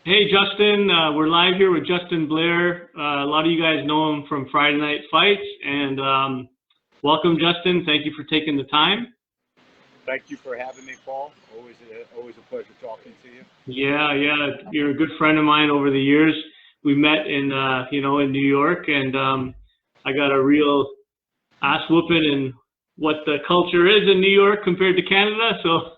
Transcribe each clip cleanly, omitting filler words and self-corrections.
Hey, Justin, we're live here with Justin Blair. A lot of you guys know him from Friday Night Fights, and welcome, Justin. Thank you for taking the time. Thank you for having me, Paul. Always a pleasure talking to you. Yeah, you're a good friend of mine over the years. We met in, in New York, and I got a real ass whooping in what the culture is in New York compared to Canada. So,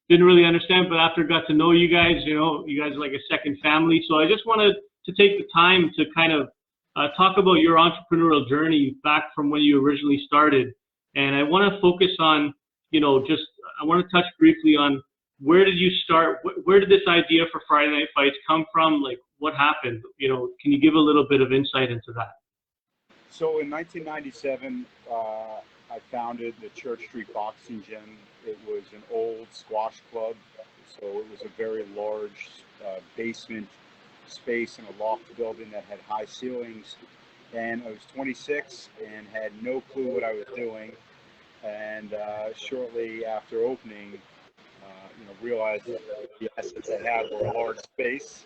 didn't really understand, but after I got to know you guys, you guys are like a second family. So I just wanted to take the time to kind of talk about your entrepreneurial journey back from when you originally started. And I want to focus on, I want to touch briefly on where did you start? Where did this idea for Friday Night Fights come from? Like, what happened? Can you give a little bit of insight into that? So in 1997, I founded the Church Street Boxing Gym. It was an old squash club, so it was a very large basement space in a loft building that had high ceilings. And I was 26 and had no clue what I was doing. And shortly after opening, realized that the assets I had were a large space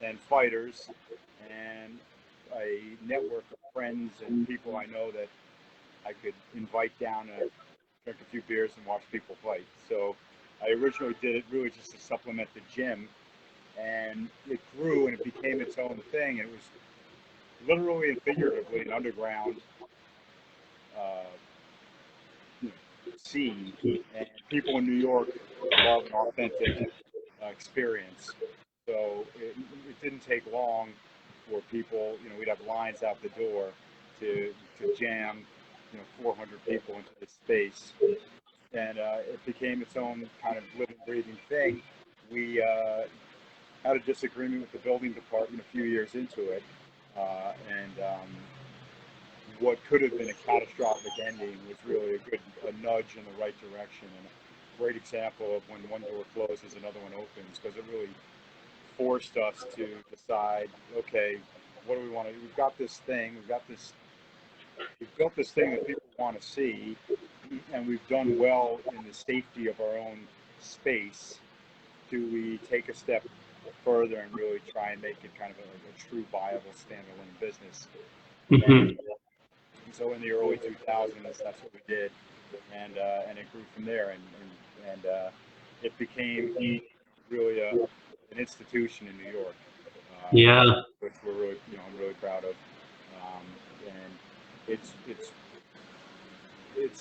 and fighters and a network of friends and people I know that I could invite down to drink a few beers and watch people fight. So I originally did it really just to supplement the gym, and it grew and it became its own thing. It was literally and figuratively an underground scene, and people in New York love an authentic experience. So it didn't take long for people, we'd have lines out the door to jam 400 people into this space, and it became its own kind of living, breathing thing. We had a disagreement with the building department a few years into it, and what could have been a catastrophic ending was really a nudge in the right direction, and a great example of when one door closes, another one opens, because it really forced us to decide, okay, what do we want to do? We've got this thing, we've built this thing that people want to see, and we've done well in the safety of our own space. Do we take a step further and really try and make it kind of a true viable standalone business? Mm-hmm. And so in the early 2000s, that's what we did, and it grew from there, and it became really an institution in New York. Which we're really, I'm really proud of, and it's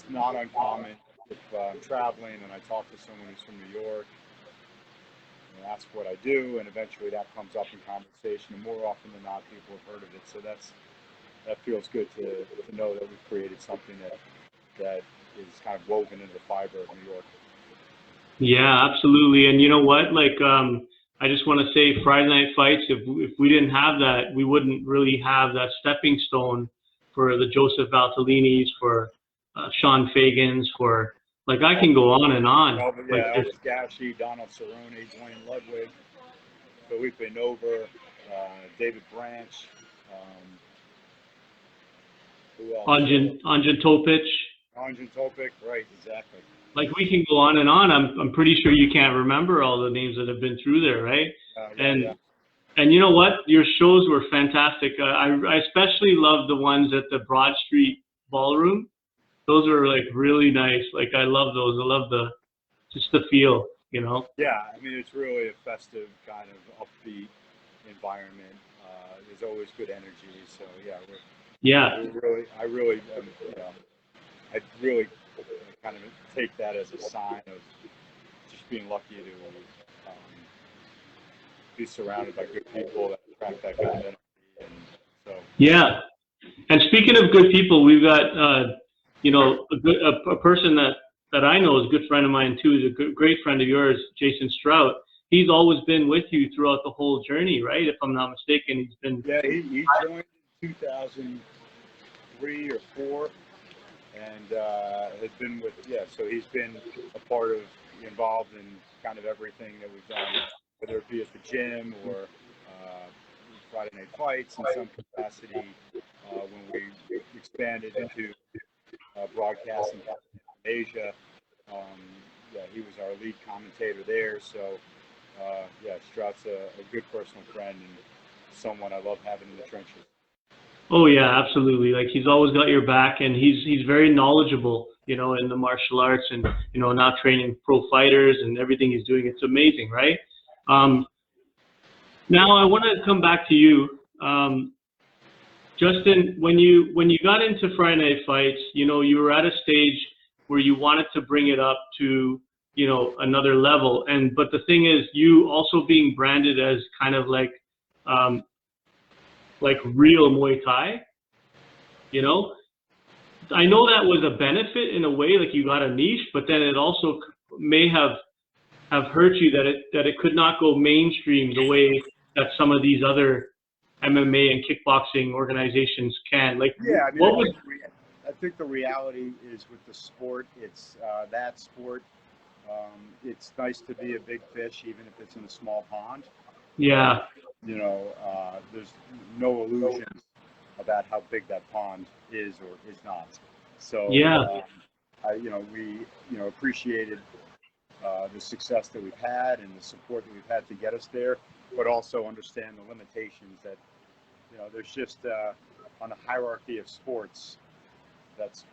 not uncommon if I'm traveling and I talk to someone who's from New York and ask what I do, and eventually that comes up in conversation, and more often than not, people have heard of it. So that feels good to know that we've created something that is kind of woven into the fiber of New York. Yeah, absolutely. And you know what? Like, I just want to say Friday Night Fights, if we didn't have that, we wouldn't really have that stepping stone for the Joseph Valtellinis, for Sean Fagans, for, like, I can go on and on. Elvis Gashi, Donald Cerrone, Dwayne Ludwig, Felipe Nova, David Branch, who else? Anjan Topic. Anjan Topic, right, exactly. Like, we can go on and on. I'm pretty sure you can't remember all the names that have been through there, right? And you know what? Your shows were fantastic. I especially love the ones at the Broad Street Ballroom. Those are like really nice. Like, I love those. I love just the feel, Yeah, I mean, it's really a festive kind of upbeat environment. There's always good energy. So I really kind of take that as a sign of just being lucky to be surrounded by good people that attract that kind of energy. And so. Yeah. And speaking of good people, we've got, a person that I know is a good friend of mine too, is a great friend of yours, Jason Strout. He's always been with you throughout the whole journey, right? If I'm not mistaken, he's been. Yeah, he joined in 2003 or 4, and has been so he's been a part of, involved in kind of everything that we've done, whether it be at the gym or Friday Night Fights in some capacity. When we expanded into broadcasting in Asia, he was our lead commentator there. So yeah, Strout's a good personal friend and someone I love having in the trenches. Oh yeah, absolutely. Like he's always got your back, and he's very knowledgeable, in the martial arts, and now training pro fighters and everything he's doing. It's amazing, right? Um, Now I want to come back to you, Justin. When you got into Friday Night Fights, you were at a stage where you wanted to bring it up to another level. But the thing is, you also being branded as kind of um, like real Muay Thai, you know. I know that was a benefit in a way, like you got a niche, but then it also may have hurt you that it could not go mainstream the way that some of these other MMA and kickboxing organizations can. Like, Yeah, I mean, what was? I think the reality is with the sport, it's that sport. It's nice to be a big fish, even if it's in a small pond. Yeah, There's no illusions about how big that pond is or is not. So, yeah, we, appreciated the success that we've had and the support that we've had to get us there, but also understand the limitations that, there's just on a hierarchy of sports, that's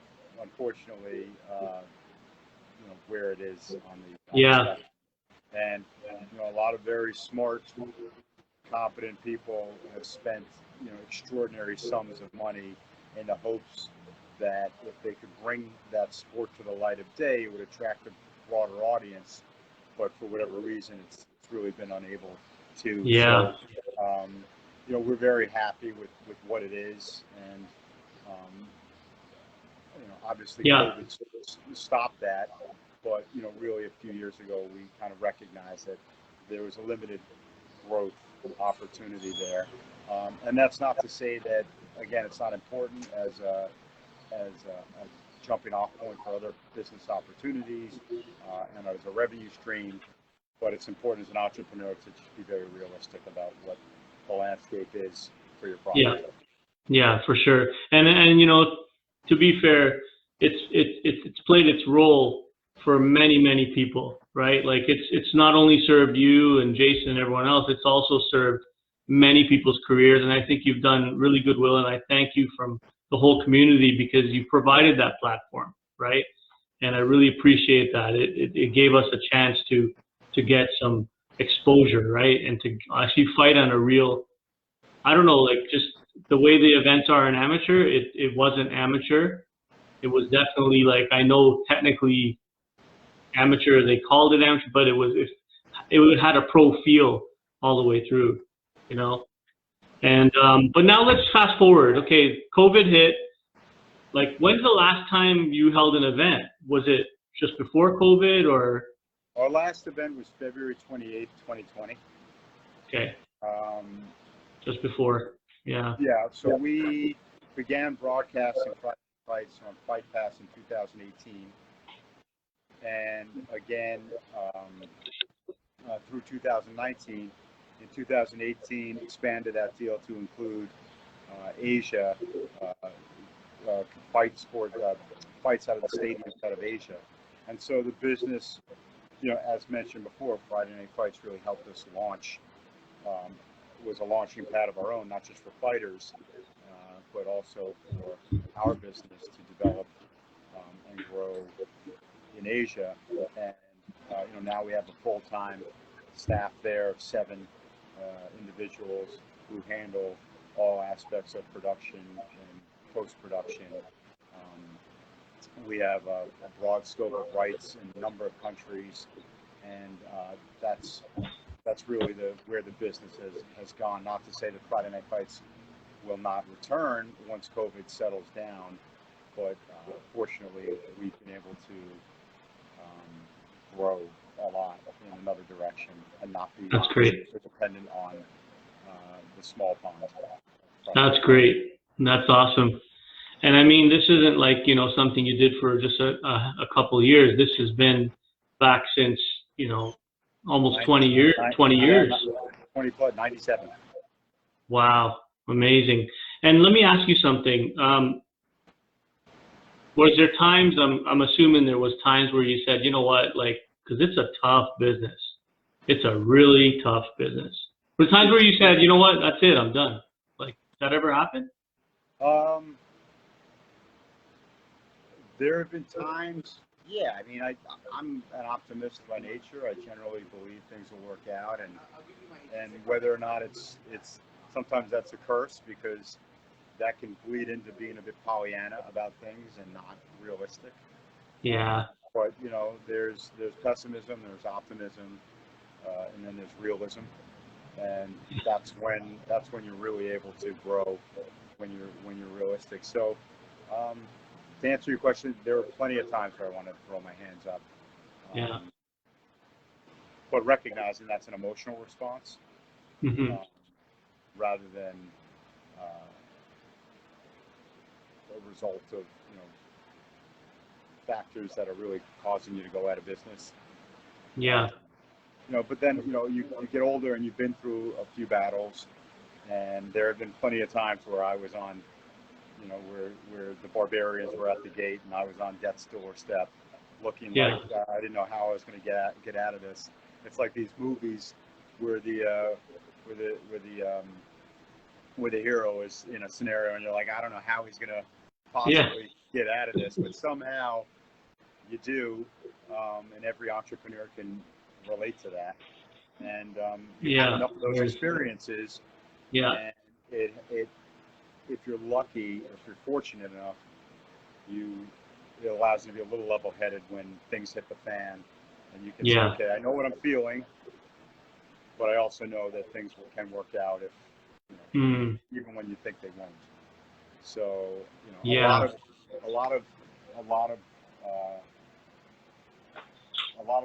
unfortunately, where it is on the yeah, spectrum. And, a lot of very smart, competent people have spent, extraordinary sums of money in the hopes that if they could bring that sport to the light of day, it would attract a broader audience. But for whatever reason, it's really been unable to. yeah, So, we're very happy with what it is. And, obviously yeah, COVID stopped that. But, really a few years ago, we kind of recognized that there was a limited growth opportunity there. And that's not to say that, again, it's not important as a jumping off point for other business opportunities and as a revenue stream. But it's important as an entrepreneur to just be very realistic about what the landscape is for your product. yeah, yeah, for sure. And to be fair, it's played its role for many people, right? Like it's not only served you and Jason and everyone else, it's also served many people's careers. And I think you've done really good, Will, and I thank you from the whole community because you provided that platform, right? And I really appreciate that. It gave us a chance to get some exposure, right? And to actually fight on a real, I don't know, like just the way the events are in amateur, it wasn't amateur. It was definitely like, I know technically amateur, they called it amateur, but it had a pro feel all the way through, you know? And, but now let's fast forward. Okay, COVID hit. Like, when's the last time you held an event? Was it just before COVID or? Our last event was February 28th, 2020. Okay. Just before, yeah. Yeah, so we began broadcasting fights on Fight Pass in 2018. And again, through 2019. In 2018, expanded that deal to include Asia, fights out of the stadiums out of Asia. And so the business, as mentioned before, Friday Night Fights really helped us launch, was a launching pad of our own, not just for fighters, but also for our business to develop and grow in Asia. And now we have a full-time staff there of 7 individuals who handle all aspects of production and post-production. We have a broad scope of rights in a number of countries, and that's really where the business has gone. Not to say that Friday Night Fights will not return once COVID settles down, but fortunately we've been able to grow a lot in another direction and not be That's great. dependent on the small pond. That's great. That's awesome. And I mean, this isn't like, something you did for just a couple of years. This has been back since, almost 20 years. 20 years. 20 plus, 97. Wow. Amazing. And let me ask you something. Was there times, I'm assuming there was times where you said, you know what, like, because it's a tough business. It's a really tough business. Were times where you said, you know what, that's it, I'm done. Like, does that ever happen? There have been times, yeah. I mean, I'm an optimist by nature. I generally believe things will work out, and whether or not it's sometimes that's a curse because that can bleed into being a bit Pollyanna about things and not realistic. Yeah. But you know, there's pessimism, there's optimism, and then there's realism, and that's when you're really able to grow when you're realistic. So, to answer your question, there were plenty of times where I wanted to throw my hands up. Yeah. But recognizing that's an emotional response, Mm-hmm. Rather than a result of factors that are really causing you to go out of business. Yeah. But then you get older and you've been through a few battles, and there have been plenty of times where I was on, where the barbarians were at the gate and I was on death's doorstep, looking like I didn't know how I was going to get out of this. It's like these movies where the hero is in a scenario and you're like, I don't know how he's going to possibly get out of this, but somehow you do, and every entrepreneur can relate to that. And you have enough of those experiences, and it if you're lucky, if you're fortunate enough, it allows you to be a little level-headed when things hit the fan, and you can say, okay, I know what I'm feeling, but I also know that things can work out if even when you think they won't. So a lot of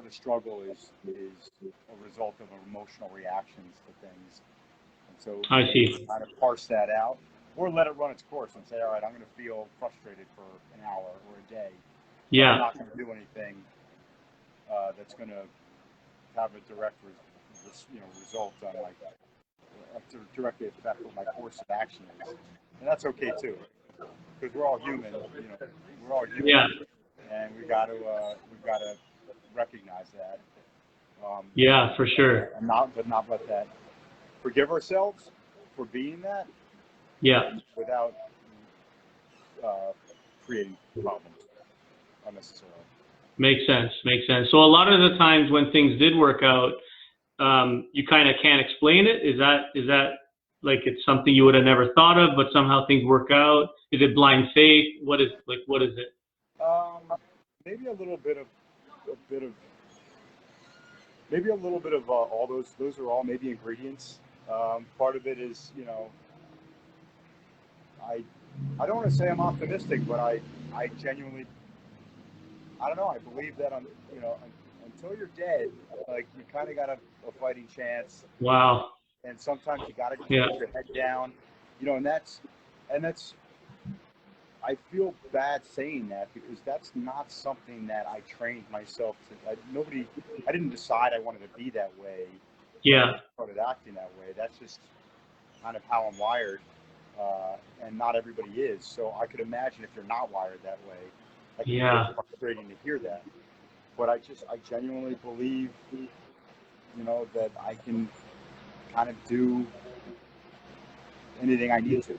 the struggle is a result of emotional reactions to things, and so I see. kind of parse that out, or let it run its course and say, all right, I'm going to feel frustrated for an hour or a day. I'm not going to do anything that's going to have a direct result on directly affect what my course of action is, and that's okay too, because we're all human. We're all human, and we've got to recognize that. For sure. And not let that. Forgive ourselves for being that. Without creating problems unnecessarily. Makes sense. So a lot of the times when things did work out, you kind of can't explain it. Is that like it's something you would have never thought of, but somehow things work out? Is it blind faith? What is it? Maybe a little bit of all those. Those are all maybe ingredients. Part of it is, I don't want to say I'm optimistic, but I genuinely, I don't know. I believe that until you're dead, like you kind of got a fighting chance. Wow. And sometimes you got to keep your head down, and that's. I feel bad saying that because that's not something that I trained myself to. I didn't decide I wanted to be that way. I started acting that way. That's just kind of how I'm wired, and not everybody is. So I could imagine if you're not wired that way, that can be frustrating to hear that. But I genuinely believe, that I can kind of do anything I need to.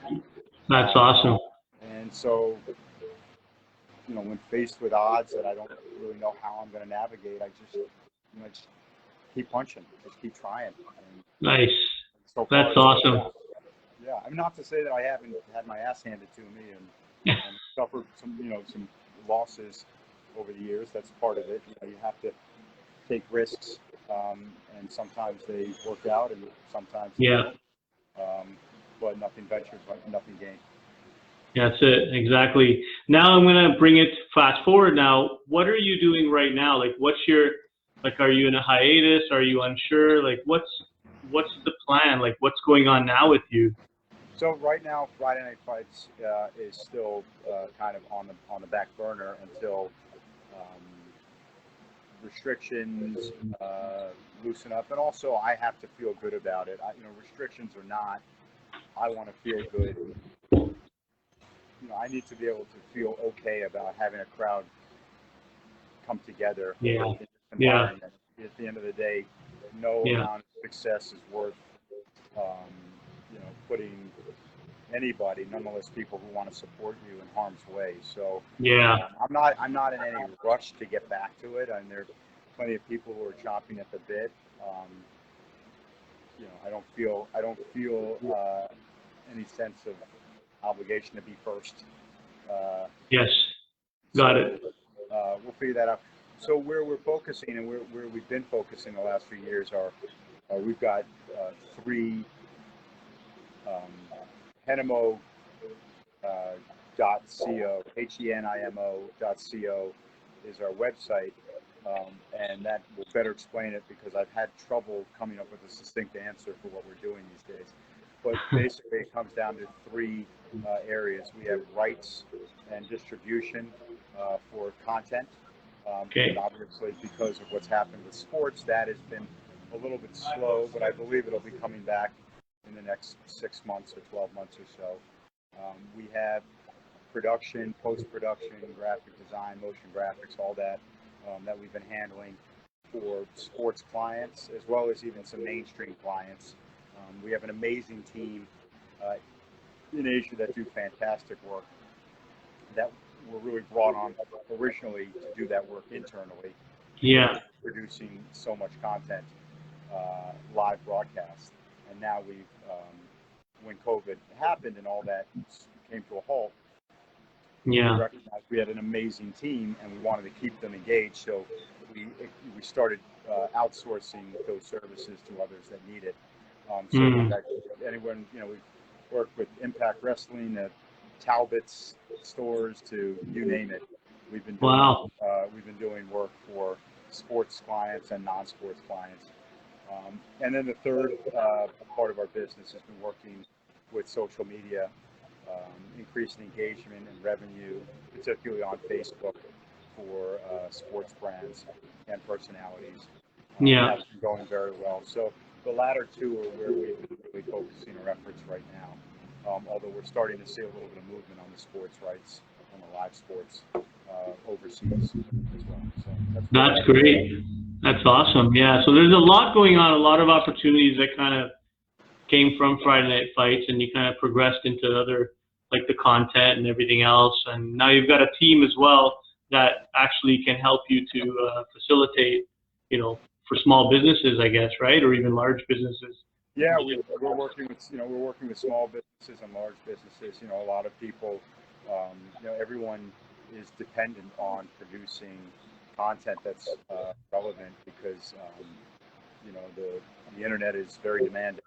That's awesome. And so, when faced with odds that I don't really know how I'm going to navigate, I just keep punching, just keep trying. Nice. So that's awesome. Yeah, I'm not to say that I haven't had my ass handed to me and suffered some losses over the years. That's part of it. You have to take risks, and sometimes they work out, and sometimes they don't. But nothing ventured, nothing gained. That's it, exactly. Now I'm going to bring it fast forward now. What are you doing right now? Like, are you in a hiatus? Are you unsure? Like, what's the plan? Like, what's going on now with you? So right now, Friday Night Fights is still kind of on the back burner until restrictions loosen up, and also I have to feel good about it. Restrictions or not, I want to feel good. I need to be able to feel okay about having a crowd come together in this environment. at the end of the day, no Yeah. amount of success is worth, putting anybody, nonetheless people who want to support you, in harm's way. So Yeah. I'm not in any rush to get back to it. And there are plenty of people who are chomping at the bit. I don't feel any sense of obligation to be first. Yes. Got it. We'll figure that out. So where we're focusing and where we've been focusing the last few years are, we've got 3 Henimo .co, henimo.co is our website, and that will better explain it because I've had trouble coming up with a succinct answer for what we're doing these days. But basically, it comes down to 3 areas. We have rights and distribution for content. Okay. Obviously, because of what's happened with sports, that has been a little bit slow, but I believe it'll be coming back in the next 6 months or 12 months or so. We have production, post-production, graphic design, motion graphics, all that that we've been handling for sports clients, as well as even some mainstream clients. We have an amazing team in Asia that do fantastic work, that were really brought on originally to do that work internally. Yeah. Producing so much content, live broadcast. And now when COVID happened and all that came to a halt, Yeah. we recognized we had an amazing team and we wanted to keep them engaged. So we started outsourcing those services to others that need it. Anyone, we've worked with Impact Wrestling, Talbot's stores, to you name it. We've been doing work for sports clients and non-sports clients. And then the third part of our business has been working with social media, increasing engagement and revenue, particularly on Facebook for sports brands and personalities. That's been going very well. So the latter 2 are where we've been really focusing our efforts right now. Although we're starting to see a little bit of movement on the sports rights, on the live sports overseas as well. So that's great. That's awesome. Yeah. So there's a lot going on, a lot of opportunities that kind of came from Friday Night Fights, and you kind of progressed into other, like the content and everything else. And now you've got a team as well that actually can help you to facilitate, for small businesses, I guess, right? Or even large businesses. Yeah, we're working with small businesses and large businesses. A lot of people, everyone is dependent on producing content that's relevant because the internet is very demanding.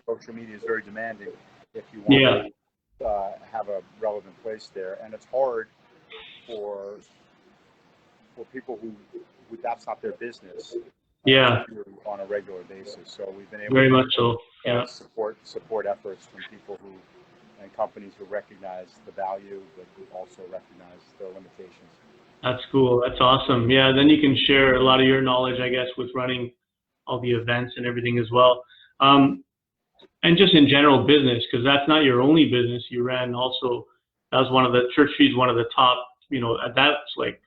Social media is very demanding if you want to have a relevant place there, and it's hard for people who that's not their business. On a regular basis. So we've been able to support efforts from people and companies who recognize the value, but who also recognize their limitations. That's cool. That's awesome. Yeah, then you can share a lot of your knowledge, I guess, with running all the events and everything as well. And just in general business, because that's not your only business. You ran also, that was one of the, Church Street's one of the top, that's like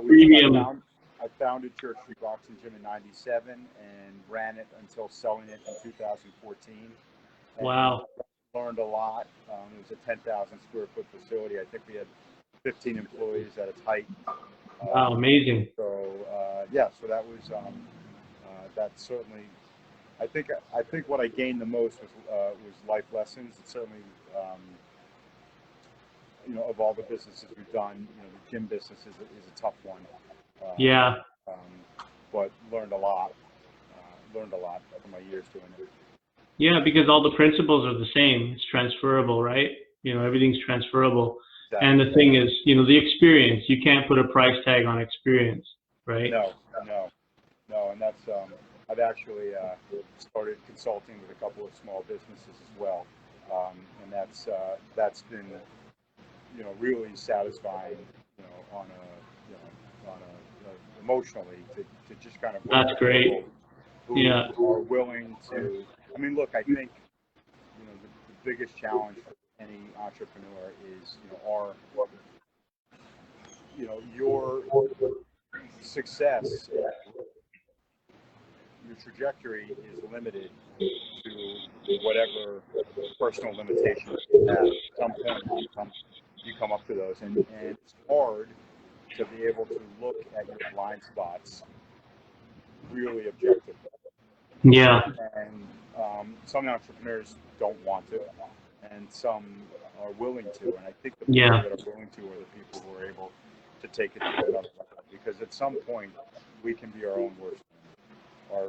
premium. I founded Church Street Boxing Gym in '97 and ran it until selling it in 2014. And wow. Learned a lot. It was a 10,000 square foot facility. I think we had 15 employees at its height. Wow, amazing. So so that was that certainly. I think what I gained the most was life lessons. It certainly, of all the businesses we've done, the gym business is a tough one. But learned a lot from my years doing it. Yeah, because all the principles are the same. It's transferable, right? Everything's transferable. Exactly. And the thing is, the experience. You can't put a price tag on experience, right? No. And that's I've actually started consulting with a couple of small businesses as well, and that's been really satisfying, on a emotionally to just kind of work that's great. Who are willing to. I mean, look, I think the biggest challenge for any entrepreneur is your success, your trajectory is limited to whatever personal limitations you have. At some point, you come up to those, and it's hard to be able to look at your blind spots really objectively. Yeah. And some entrepreneurs don't want to, and some are willing to. And I think the people that are willing to are the people who are able to take it to another level. Because at some point, we can be our own worst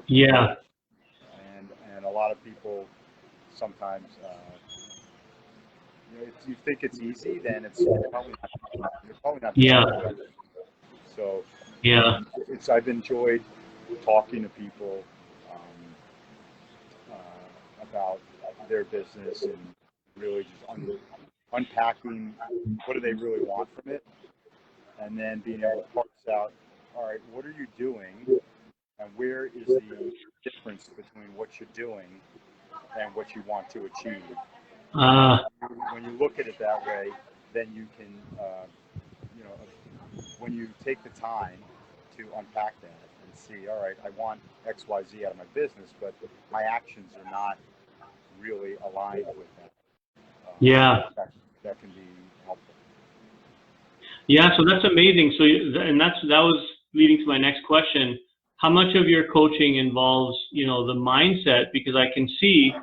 enemy. And a lot of people sometimes, if you think it's easy, then it's probably not. You're probably not. So I've enjoyed talking to people about their business and really just unpacking what do they really want from it, and then being able to parse out, all right, what are you doing, and where is the difference between what you're doing and what you want to achieve. When you look at it that way, then you can, when you take the time to unpack that and see, all right, I want X, Y, Z out of my business, but my actions are not really aligned with that. That can be helpful. Yeah, so that's amazing. So, and that was leading to my next question. How much of your coaching involves, the mindset? Because I can see,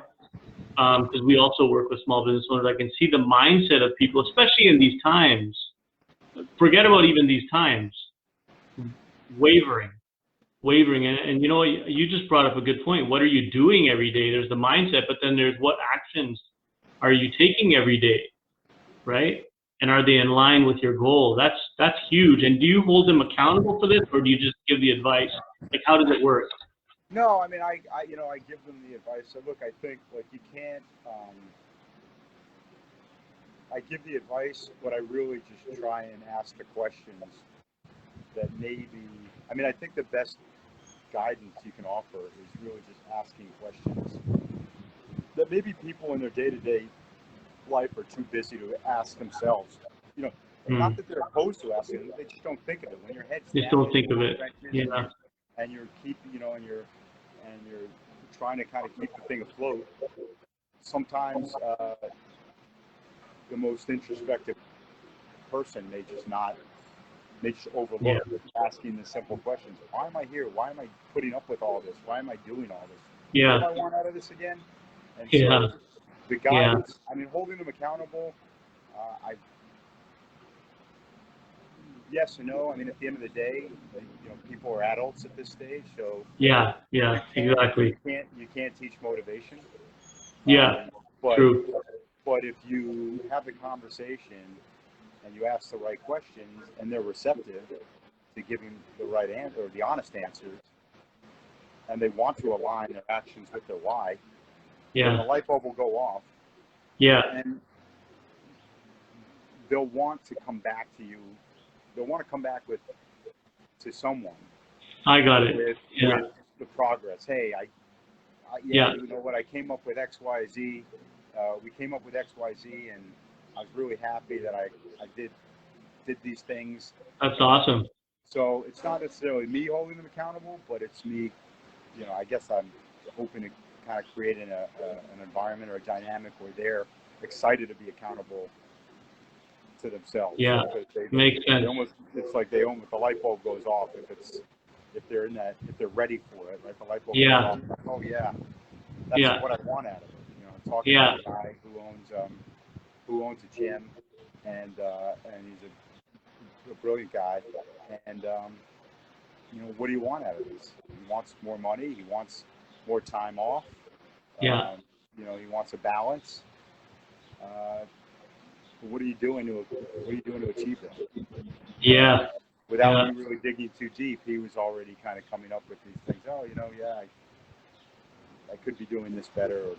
because we also work with small business owners, I can see the mindset of people, especially in these times. Forget about even these times. Wavering. And you just brought up a good point. What are you doing every day? There's the mindset, but then there's what actions are you taking every day, right? And are they in line with your goal? That's huge. And do you hold them accountable for this, or do you just give the advice? Like, how does it work? No, I mean, I give them the advice. So look, I think you can't. I give the advice, but I really just try and ask the questions that maybe. I mean, I think the best guidance you can offer is really just asking questions that maybe people in their day-to-day life are too busy to ask themselves. Not that they're opposed to asking them, they just don't think of it. When your head's down, don't think of it. And you're keeping, and you're trying to kind of keep the thing afloat. Sometimes the most introspective person may just overlook asking the simple questions. Why am I here? Why am I putting up with all this? Why am I doing all this? What do I want out of this again? And so the guidance, I mean, holding them accountable, yes and no. I mean, at the end of the day, people are adults at this stage, so exactly. You can't teach motivation. True. But if you have the conversation and you ask the right questions and they're receptive to giving the right answer or the honest answers, and they want to align their actions with their why, then the light bulb will go off. And they'll want to come back to you. They'll want to come back to someone. I got it. With the progress. Hey, you know what? I came up with X, Y, Z. We came up with X, Y, Z, and I was really happy that I did these things. That's awesome. So it's not necessarily me holding them accountable, but it's me. I guess I'm hoping to kind of create an environment or a dynamic where they're excited to be accountable to themselves. Yeah, makes sense. It's like the light bulb goes off if they're ready for it. Right, the light bulb goes off. Oh yeah, that's what I want out of it. I'm talking to a guy who owns a gym, and he's a brilliant guy. And what do you want out of this? He wants more money. He wants more time off. He wants a balance. What are you doing to achieve that? Without me really digging too deep, he was already kind of coming up with these things. Oh, I could be doing this better.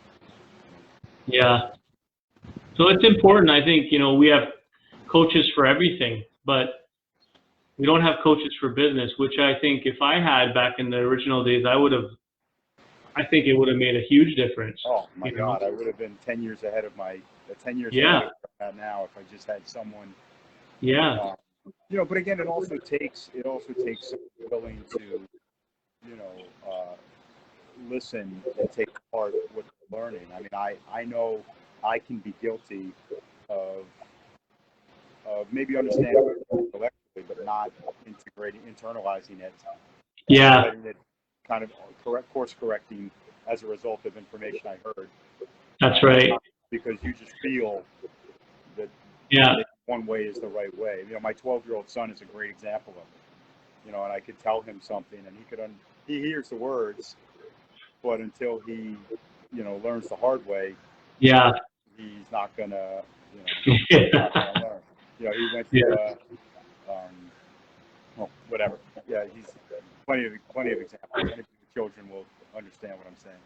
So it's important. I think we have coaches for everything, but we don't have coaches for business. Which I think if I had back in the original days, I think it would have made a huge difference. Oh my God, I would have been 10 years ahead of my 10 years ahead of that now if I just had someone but again, it also takes someone willing to, you know, listen and take part what they're learning. I mean, I know I can be guilty of maybe understanding intellectually, but not internalizing it, and Yeah, letting it kind of course correcting as a result of information I heard, that's right. because you just feel that Yeah, one way is the right way. My 12-year-old son is a great example of it. And I could tell him something, and he hears the words, but until he, learns the hard way, yeah, he's not gonna, yeah, not gonna learn. He went yeah. to, well, whatever. Yeah, he's plenty of examples. Anybody with children will understand what I'm saying.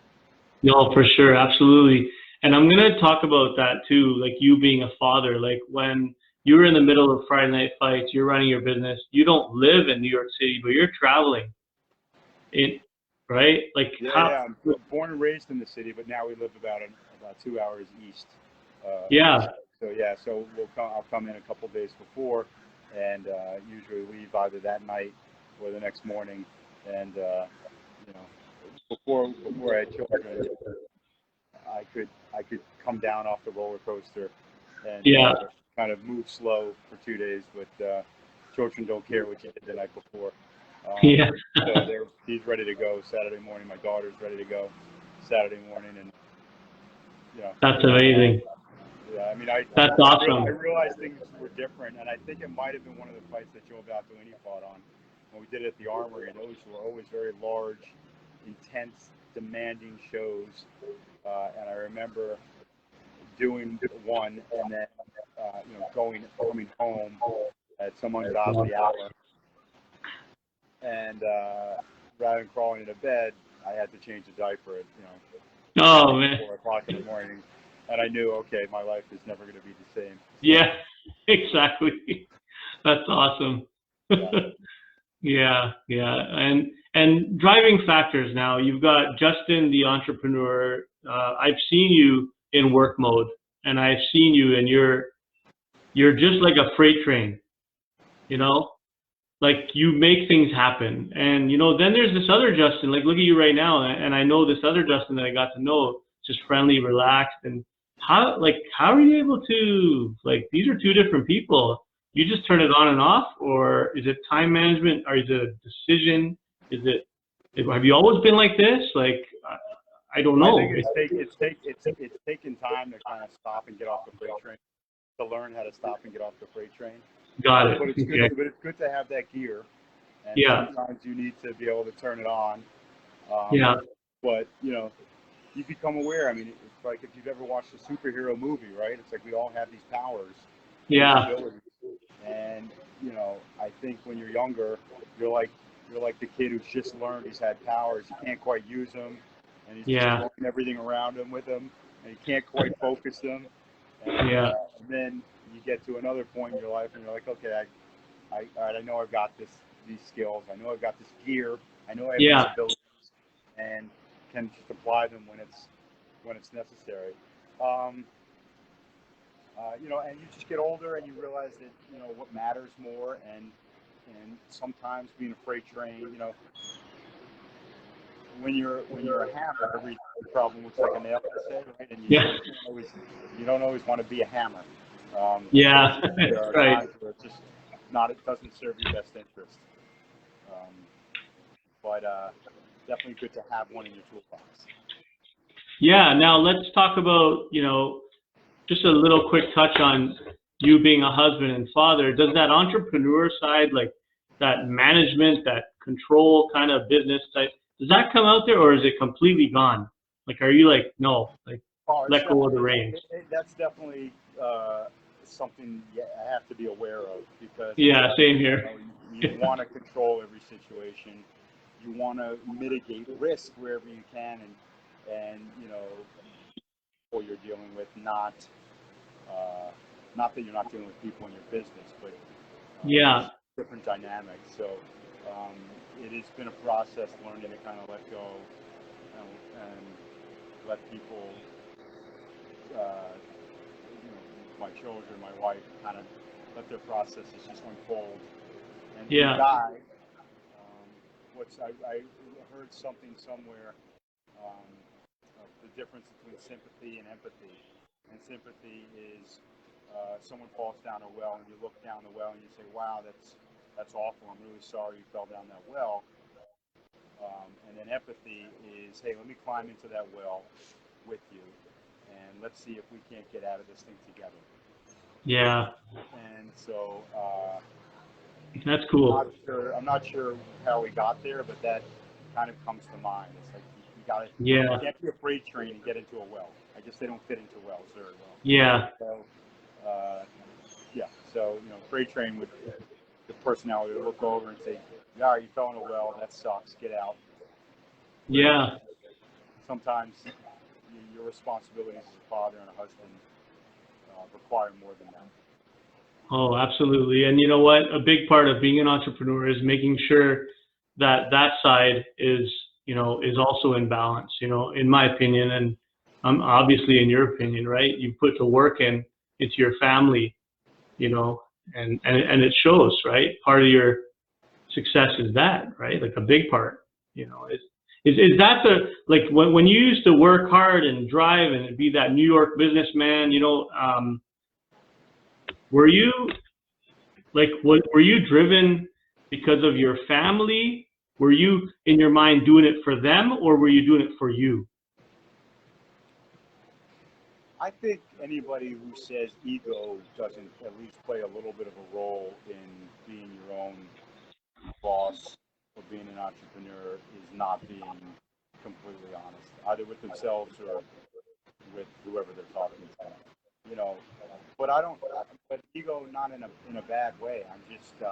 No, for sure, absolutely. And I'm gonna talk about that too, like you being a father, like when you're in the middle of Friday night fights, you're running your business, you don't live in New York City, but you're traveling in, right? Like how, Yeah. I'm born and raised in the city, but now we live about 2 hours east. yeah, So I'll come in a couple days before, and usually leave either that night or the next morning. And before I had children, I could come down off the roller coaster and yeah, kind of move slow for 2 days. But children don't care what you did the night before. yeah, So he's ready to go Saturday morning. My daughter's ready to go Saturday morning, and that's amazing. yeah. I mean, That's I awesome. realized things were different, and I think it might have been one of the fights that Joe Valtellini fought on when we did it at the Armory. And those were always very large, intense, demanding shows. And I remember doing one, and then coming home at some ungodly hour, and rather than crawling into bed, I had to change the diaper at Oh man, 4 o'clock in the morning, and I knew, okay, my life is never going to be the same. So, yeah, exactly. That's awesome. yeah. Yeah, yeah, and driving factors. Now you've got Justin, the entrepreneur. I've seen you in work mode, and I've seen you, and you're just like a freight train. You know, like you make things happen. And then there's this other Justin. Like look at you right now, and I know this other Justin that I got to know, just friendly, relaxed, and how are you able to like these are two different people? You just turn it on and off, or is it time management, or is it a decision? Is it have you always been like this? Like I don't I know. think it's taken time to kind of stop and get off the freight train, to learn how to stop and get off the freight train. Got it. But it's good. Okay. But it's good to have that gear, and Yeah. sometimes you need to be able to turn it on. Um, Yeah. but you become aware. I mean, it's like if you've ever watched a superhero movie, right? It's like we all have these powers, these Yeah. abilities, and I think when you're younger, you're like the kid who's just learned he's had powers. He can't quite use them, and he's just Yeah. throwing everything around him with him, and he can't quite focus them. And, Yeah. and then you get to another point in your life, and you're like, okay, all right, I know I've got these skills. I know I've got this gear. I know I have these Yeah. abilities, and can just apply them when it's necessary. Um, and you just get older, and you realize that what matters more, and sometimes being a freight train, when you're a hammer, every problem looks like a nail, I say, right? And Yeah. you don't always want to be a hammer. Yeah. There are Right. times where it's just not, it doesn't serve your best interest. Um, but definitely good to have one in your toolbox. Yeah. Now let's talk about, just a little quick touch on you being a husband and father. Does that entrepreneur side, like that management, that control kind of business type, does that come out there, or is it completely gone? Like, are you like, no, like let go of the reins? That's definitely something I have to be aware of, because Yeah, same here. you want to control every situation. You want to mitigate risk wherever you can, and people you're dealing with, not that you're not dealing with people in your business, but Yeah. different dynamics. So um, it has been a process learning to kind of let go and let people, my children, my wife, kind of let their processes just unfold. And when Yeah. you die, I heard something somewhere, um, of the difference between sympathy and empathy. And sympathy is someone falls down a well and you look down the well and you say, "Wow, that's awful. I'm really sorry you fell down that well." And then empathy is, "Hey, let me climb into that well with you, and let's see if we can't get out of this thing together." Yeah. And so That's cool. I'm not sure how we got there, but that kind of comes to mind. It's like you Yeah. can't be a freight train and get into a well. I guess they don't fit into wells very well. Yeah. So yeah, so freight train with the personality to look over and say, "Yeah, you fell in a well. That sucks. Get out." Yeah. Sometimes your responsibilities as a father and a husband require more than that. Oh, absolutely. And you know what? A big part of being an entrepreneur is making sure that that side is also in balance, in my opinion, and obviously in your opinion, right? You put the work in into your family, and it shows, right? Part of your success is that, right? Like a big part, is that like when you used to work hard and drive and be that New York businessman, were you were you driven because of your family? Were you in your mind doing it for them, or were you doing it for you? I think anybody who says ego doesn't at least play a little bit of a role in being your own boss or being an entrepreneur is not being completely honest, either with themselves or with whoever they're talking to. You know, but I don't. But ego, not in a bad way. I'm just, you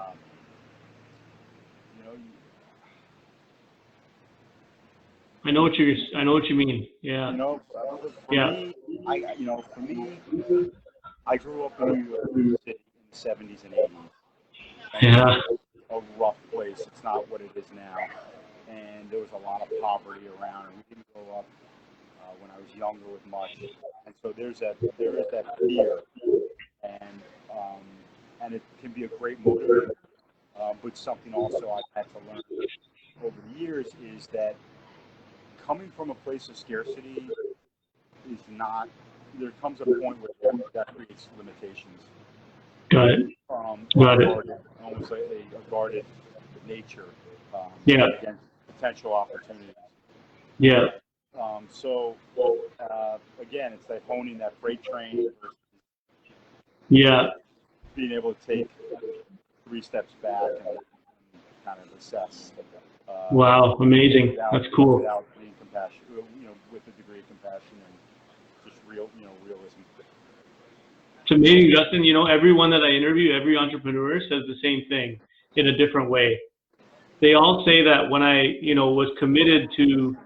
know, I know what you mean. Yeah. for Yeah. me, for me, I grew up in New York City in the '70s and '80s, and it Yeah. was a rough place. It's not what it is now, and there was a lot of poverty around, and we didn't grow up when I was younger with much, and so there is that fear, and um, and it can be a great motivator, but something also I've had to learn over the years is that coming from a place of scarcity is not. There comes a point where that creates limitations. Got it. Or Got it. almost a guarded nature Yeah. against potential opportunities. Yeah. So again, it's like honing that freight train versus Yeah. being able to take 3 steps back and kind of assess. Wow. Amazing. That's cool. Without being compassion, with a degree of compassion and just realism. It's amazing, Justin. Everyone that I interview, every entrepreneur says the same thing in a different way. They all say that when I, was committed to,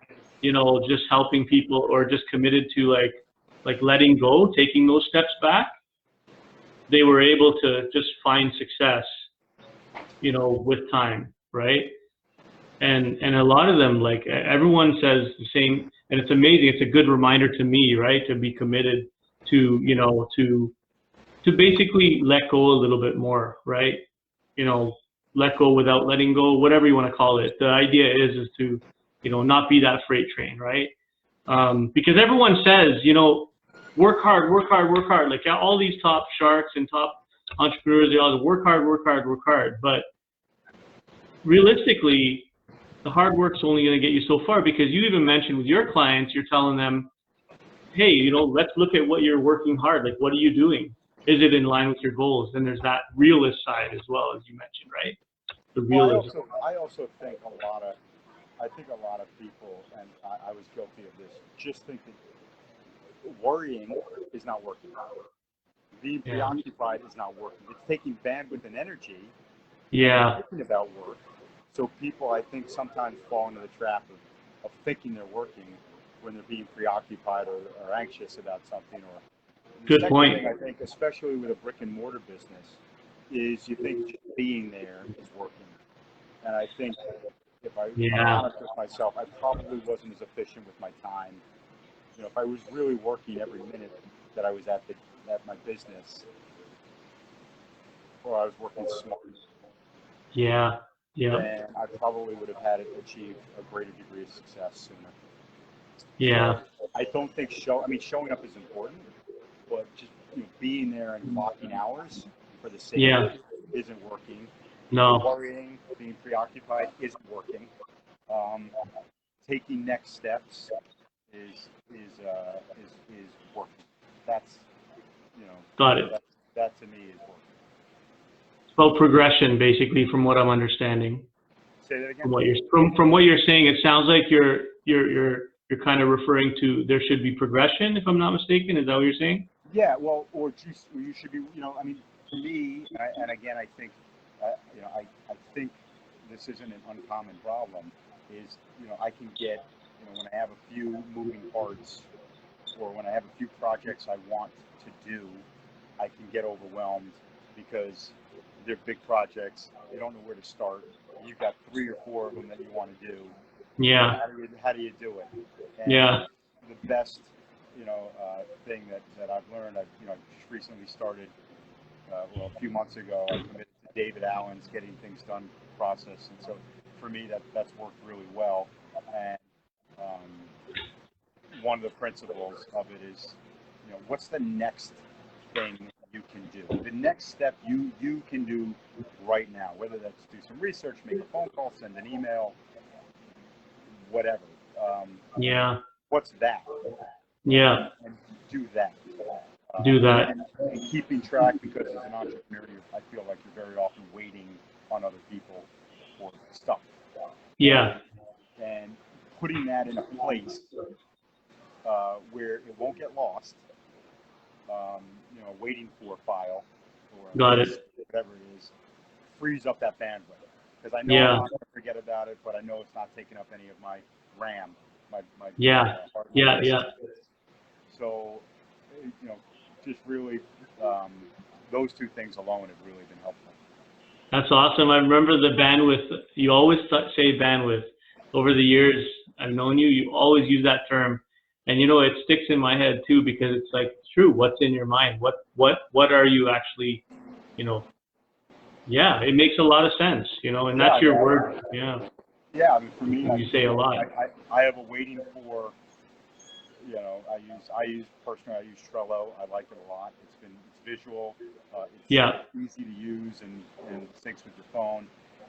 just helping people, or just committed to like letting go, taking those steps back, they were able to just find success, with time, right? And a lot of them, like everyone says the same, and it's amazing. It's a good reminder to me, right, to be committed to, to basically let go a little bit more, right? Let go without letting go, whatever you want to call it. The idea is to, not be that freight train, right? Because everyone says, work hard, work hard, work hard. Like all these top sharks and top entrepreneurs, they all work hard, work hard, work hard. But realistically, the hard work's only going to get you so far, because you even mentioned with your clients, you're telling them, hey, let's look at what you're working hard. Like, what are you doing? Is it in line with your goals? Then there's that realist side as well, as you mentioned, right? The realism. Well, I also think a lot of people, and I was guilty of this, just think that worrying is not working. Being preoccupied is not working. It's taking bandwidth and energy and thinking about work. So people, I think, sometimes fall into the trap of thinking they're working when they're being preoccupied or anxious about something. Or Good point. thing, I think, especially with a brick and mortar business, is you think just being there is working. And I think if I'm honest with myself, I probably wasn't as efficient with my time. If I was really working every minute that I was at my business, or I was working smart, Yeah. Yeah. then I probably would have had it achieve a greater degree of success sooner. Yeah. So I don't think showing up is important, but just being there and clocking hours for the sake Yeah. of it isn't working. No. Worrying, being preoccupied isn't working. Taking next steps is working. That's Got it. that to me is working. It's about progression, basically, from what I'm understanding. Say that again. From what you're saying, it sounds like you're kind of referring to there should be progression, if I'm not mistaken. Is that what you're saying? Yeah. Well, or just you should be. I mean, for me, and again, I think, I think this isn't an uncommon problem. Is I can get when I have a few moving parts, or when I have a few projects I want to do, I can get overwhelmed because they're big projects. You don't know where to start. You've got 3 or 4 of them that you want to do. Yeah. How do you do it? And Yeah. the best, thing that I've learned, I've just recently started, a few months ago, I committed to David Allen's Getting Things Done process. And so for me, that's worked really well. And one of the principles of it is, what's the next thing you can do? The next step you can do right now, whether that's do some research, make a phone call, send an email, whatever. Yeah. What's that? Yeah. And do that. Do that. And keeping track, because as an entrepreneur, I feel like you're very often waiting on other people for stuff. Yeah. And putting that in a place where it won't get lost. Waiting for a file or Got it. whatever it is, frees up that bandwidth. Because I know Yeah. I'm not going to forget about it, but I know it's not taking up any of my RAM. My Yeah. Yeah. Yeah. So, just really, those two things alone have really been helpful. That's awesome. I remember the bandwidth. You always say bandwidth. Over the years I've known you, you always use that term. And it sticks in my head too, because it's like, it's true. What's in your mind? What are you actually, yeah, it makes a lot of sense, and that's your word. Yeah. Yeah. I mean, for me, you say a lot. I have a waiting for, I use Trello. I like it a lot. It's visual. It's easy to use and syncs with your phone.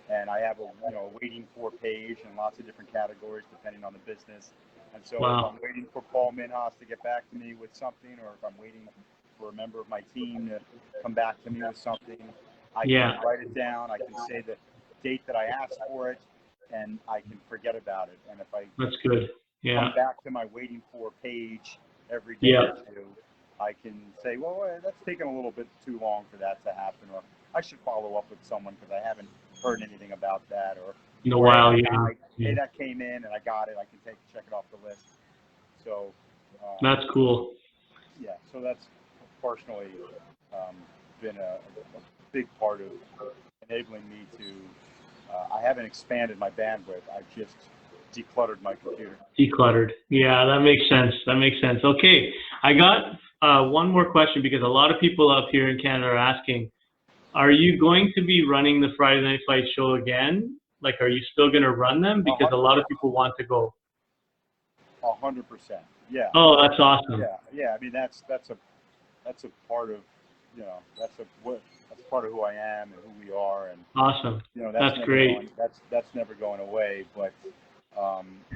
And I have a waiting for page and lots of different categories depending on the business. And so if I'm waiting for Paul Minhas to get back to me with something, or if I'm waiting for a member of my team to come back to me with something, I can write it down. I can say the date that I asked for it, and I can forget about it. And if I That's good. Yeah. come back to my waiting for page every day or two, I can say, well, that's taken a little bit too long for that to happen, or I should follow up with someone because I haven't heard anything about that, or in a while. Hey, that came in and I got it. I can check it off the list. So that's cool. Yeah, so that's personally been a big part of enabling me to. I haven't expanded my bandwidth. I've just decluttered my computer. Decluttered. Yeah, that makes sense. That makes sense. Okay, I got one more question, because a lot of people up here in Canada are asking, are you going to be running the Friday Night Fight show again? Like, are you still going to run them? Because 100%. A lot of people want to go. 100%. Yeah. Oh, that's awesome. Yeah. I mean, that's a part of, that's part of who I am and who we are, and awesome. That's great. That's never going away, but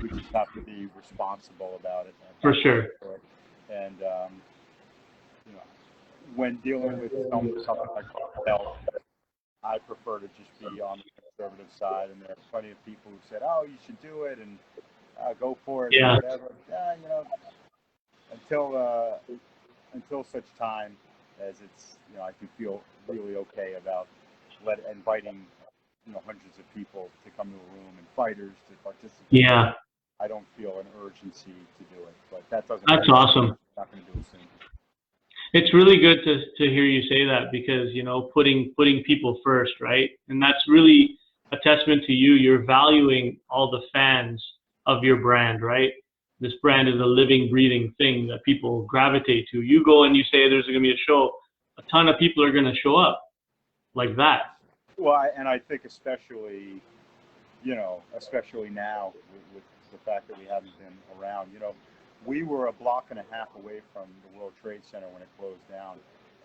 we just have to be responsible about it. For sure. And when dealing with something like health, I prefer to just be on the conservative side, and there are plenty of people who said, "Oh, you should do it," and go for it. Yeah. Or whatever. Until such time as it's, I can feel really okay about inviting, hundreds of people to come to a room and fighters to participate. Yeah. I don't feel an urgency to do it, but that doesn't. That's awesome. I'm not going to do it soon. It's really good to hear you say that, because, putting people first, right? And that's really a testament to you. You're valuing all the fans of your brand, right? This brand is a living, breathing thing that people gravitate to. You go and you say there's going to be a show, a ton of people are going to show up. like that. Well, and I think especially, especially now with the fact that we haven't been around, we were a block and a half away from the World Trade Center when it closed down.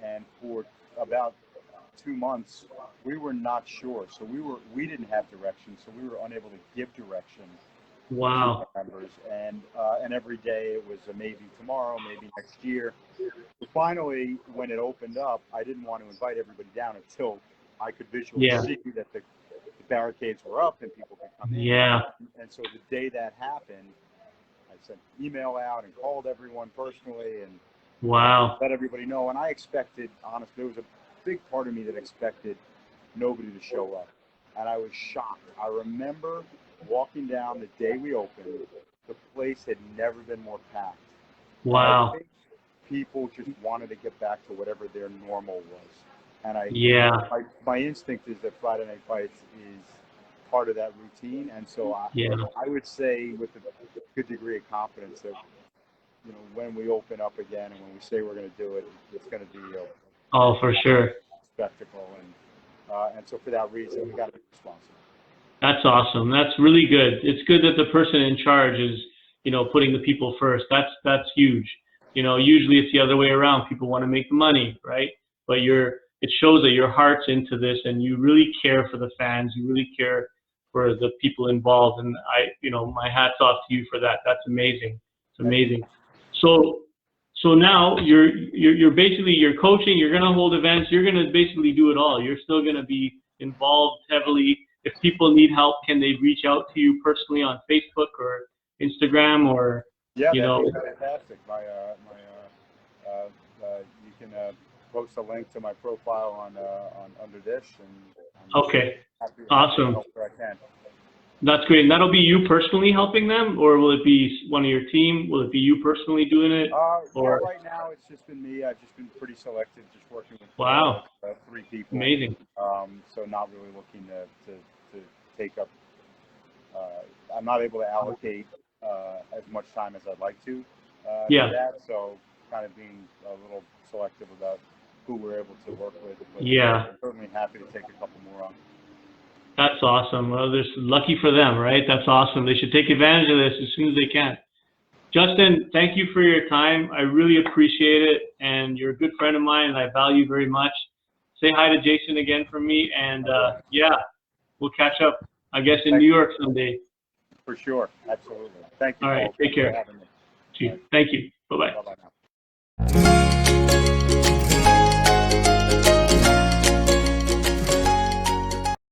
And for about 2 months, we were not sure. So we didn't have direction. So we were unable to give direction Wow. to our members. And every day it was a maybe tomorrow, maybe next year. But finally, when it opened up, I didn't want to invite everybody down until I could visually see that the barricades were up and people could come in. Yeah. And so the day that happened, I sent an email out and called everyone personally and Wow. let everybody know. And I expected, honestly, there was a big part of me that expected nobody to show up. And I was shocked. I remember walking down the day we opened, the place had never been more packed. Wow. I think people just wanted to get back to whatever their normal was. And my instinct is that Friday Night Fights is part of that routine. And so I would say with a good degree of confidence that, when we open up again and when we say we're going to do it, it's going to be a for sure spectacle. And so for that reason, we got to be responsible. That's awesome. That's really good. It's good that the person in charge is, putting the people first. That's huge. Usually it's the other way around. People want to make the money, right? But it shows that your heart's into this and you really care for the fans. You really care for the people involved. And my hat's off to you for that. That's amazing. It's amazing. So now you're basically, you're coaching, you're going to hold events, you're going to basically do it all. You're still going to be involved heavily. If people need help, can they reach out to you personally on Facebook or Instagram or, Yeah, that'd be fantastic. You can post a link to my profile on under this, and okay, awesome. Help where I can. That's great. And that'll be you personally helping them, or will it be one of your team? Will it be you personally doing it? Or right now, it's just been me. I've just been pretty selective, just working with 3 people. Amazing. So not really looking to take up. I'm not able to allocate as much time as I'd like to that. So kind of being a little selective about who we're able to work with. But I'm certainly happy to take a couple more on. That's awesome. Well, this lucky for them, right? That's awesome. They should take advantage of this as soon as they can. Justin, thank you for your time. I really appreciate it. And you're a good friend of mine and I value very much. Say hi to Jason again from me. And we'll catch up, I guess, in New York someday. For sure. Absolutely. Thank you. All right. Take care. Thank you. Thank you. Bye-bye. Bye-bye now.